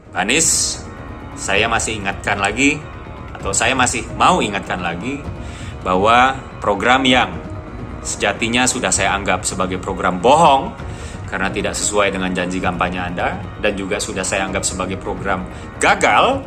Pak Anies, saya masih mau ingatkan lagi bahwa program yang sejatinya sudah saya anggap sebagai program bohong karena tidak sesuai dengan janji kampanye Anda, dan juga sudah saya anggap sebagai program gagal.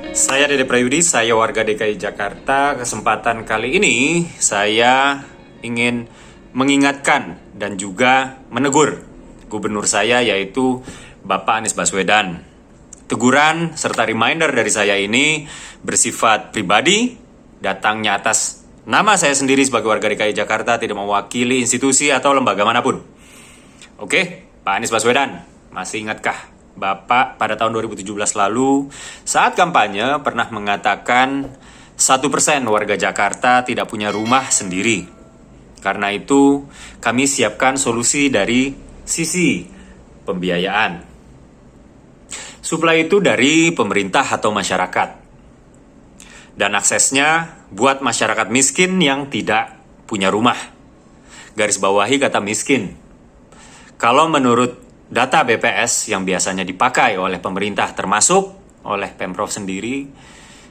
Saya Dede Prayudi, saya warga DKI Jakarta. Kesempatan kali ini saya ingin mengingatkan dan juga menegur gubernur saya, yaitu Bapak Anies Baswedan. Teguran serta reminder dari saya ini bersifat pribadi, datangnya atas nama saya sendiri sebagai warga DKI Jakarta, tidak mewakili institusi atau lembaga manapun. Oke, Pak Anies Baswedan, masih ingatkah Bapak pada tahun 2017 lalu saat kampanye pernah mengatakan 1% warga Jakarta tidak punya rumah sendiri? Karena itu, kami siapkan solusi dari sisi pembiayaan. Suplai itu dari pemerintah atau masyarakat. Dan aksesnya buat masyarakat miskin yang tidak punya rumah. Garis bawahi kata miskin. Kalau menurut data BPS yang biasanya dipakai oleh pemerintah termasuk oleh Pemprov sendiri,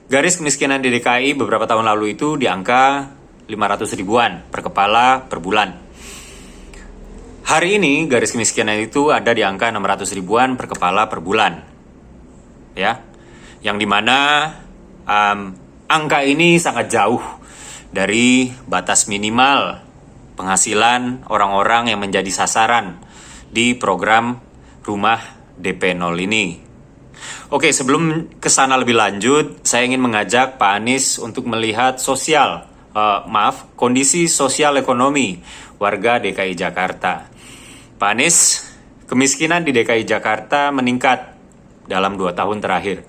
garis kemiskinan di DKI beberapa tahun lalu itu di angka 500 ribuan per kepala per bulan. Hari ini garis kemiskinan itu ada di angka 600 ribuan per kepala per bulan. Ya. Yang dimana angka ini sangat jauh dari batas minimal penghasilan orang-orang yang menjadi sasaran di program Rumah DP 0 ini. Oke, sebelum kesana lebih lanjut, saya ingin mengajak Pak Anies untuk melihat kondisi sosial ekonomi warga DKI Jakarta. Pak Anies, kemiskinan di DKI Jakarta meningkat dalam 2 tahun terakhir,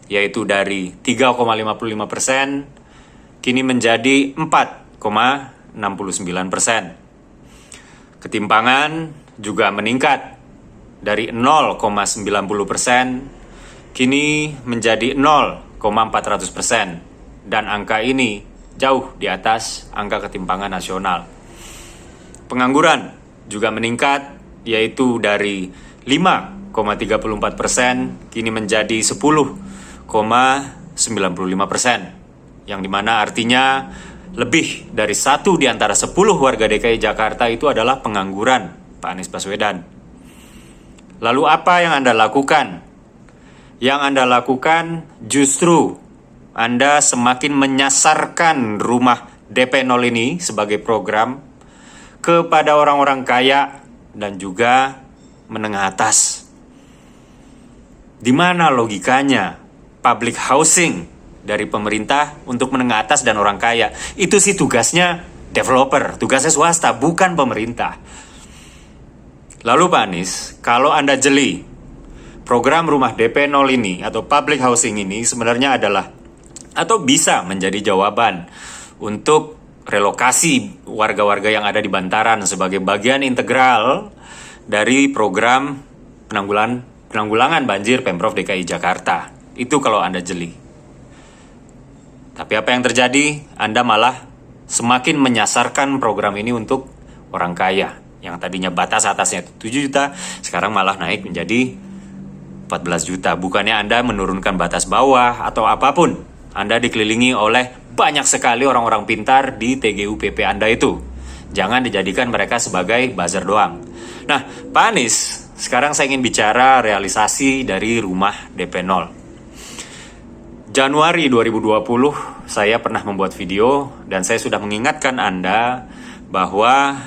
yaitu dari 3,55% kini menjadi 4,69%. Ketimpangan juga meningkat dari 0,90% kini menjadi 0,400%, dan angka ini jauh di atas angka ketimpangan nasional. Pengangguran juga meningkat, yaitu dari 5,34% kini menjadi 10,95%, yang dimana artinya lebih dari 1 di antara 10 warga DKI Jakarta itu adalah pengangguran, Pak Anies Baswedan. Lalu apa yang Anda lakukan? Yang Anda lakukan justru Anda semakin menyasarkan rumah DP 0 ini sebagai program kepada orang-orang kaya dan juga menengah atas. Di mana logikanya public housing dari pemerintah untuk menengah atas dan orang kaya? Itu sih tugasnya developer, tugasnya swasta, bukan pemerintah. Lalu Pak Anies, kalau Anda jeli, program rumah DP 0 ini atau public housing ini sebenarnya adalah atau bisa menjadi jawaban untuk relokasi warga-warga yang ada di bantaran sebagai bagian integral dari program penanggulangan banjir Pemprov DKI Jakarta. Itu kalau Anda jeli. Tapi apa yang terjadi? Anda malah semakin menyasarkan program ini untuk orang kaya. Yang tadinya batas atasnya 7 juta, sekarang malah naik menjadi 14 juta. Bukannya Anda menurunkan batas bawah atau apapun. Anda dikelilingi oleh banyak sekali orang-orang pintar di TGUPP Anda itu. Jangan dijadikan mereka sebagai buzzer doang. Nah, Pak Anies, sekarang saya ingin bicara realisasi dari rumah DP 0. Januari 2020, saya pernah membuat video dan saya sudah mengingatkan Anda bahwa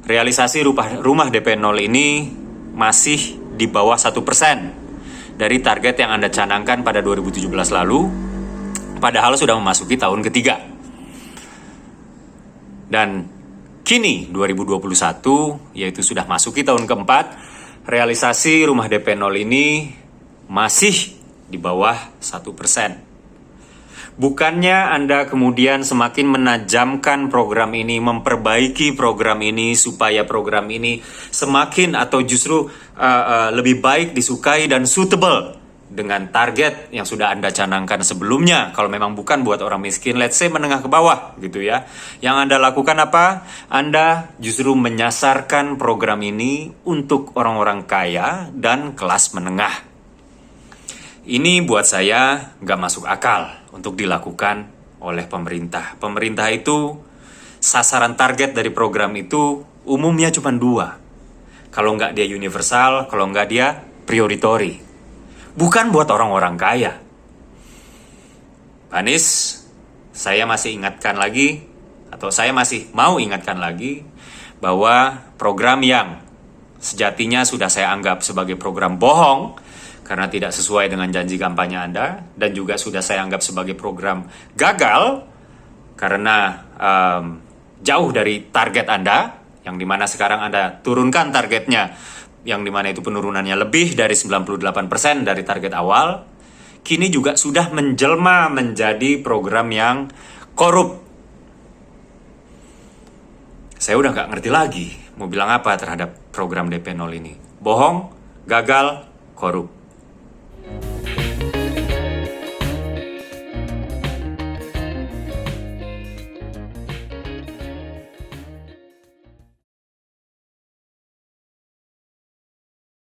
realisasi rumah DP 0 ini masih di bawah 1% dari target yang Anda canangkan pada 2017 lalu. Padahal sudah memasuki tahun ketiga. Dan kini 2021, yaitu sudah masuki tahun keempat, realisasi rumah DP 0 ini masih di bawah 1%. Bukannya Anda kemudian semakin menajamkan program ini, memperbaiki program ini supaya program ini semakin atau justru lebih baik disukai dan suitable dengan target yang sudah Anda canangkan sebelumnya. Kalau memang bukan buat orang miskin, let's say menengah ke bawah gitu ya. Yang Anda lakukan apa? Anda justru menyasarkan program ini untuk orang-orang kaya dan kelas menengah. Ini buat saya nggak masuk akal untuk dilakukan oleh pemerintah. Pemerintah itu, sasaran target dari program itu umumnya cuma dua. Kalau nggak dia universal, kalau nggak dia priority. Bukan buat orang-orang kaya. Pak Anies, saya masih ingatkan lagi, atau saya masih mau ingatkan lagi, bahwa program yang sejatinya sudah saya anggap sebagai program bohong, karena tidak sesuai dengan janji kampanye Anda, dan juga sudah saya anggap sebagai program gagal, karena jauh dari target Anda, yang dimana sekarang Anda turunkan targetnya, yang dimana itu penurunannya lebih dari 98% dari target awal, kini juga sudah menjelma menjadi program yang korup. Saya udah nggak ngerti lagi mau bilang apa terhadap program DP 0 ini. Bohong, gagal, korup.